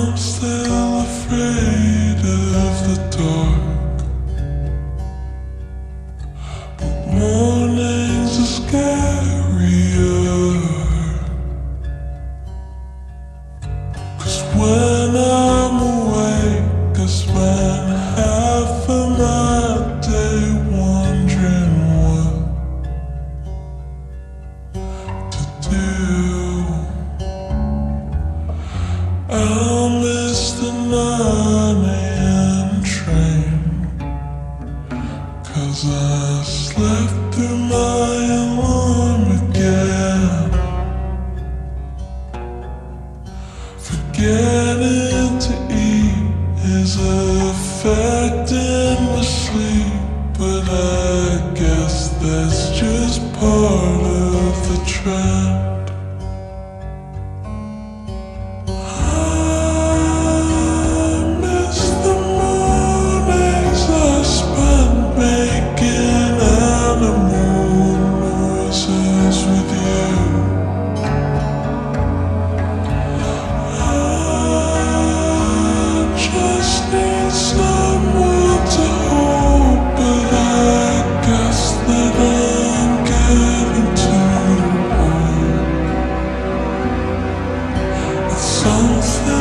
I'm still afraid of the dark, but mornings are scarier. 'Cause when I'm awake, I spend half of my day wondering what to do. I'll miss the 9 a.m. train, 'cause I slept through my alarm again. Forgetting to eat is affecting my sleep, but I guess that's just part of the trend. Something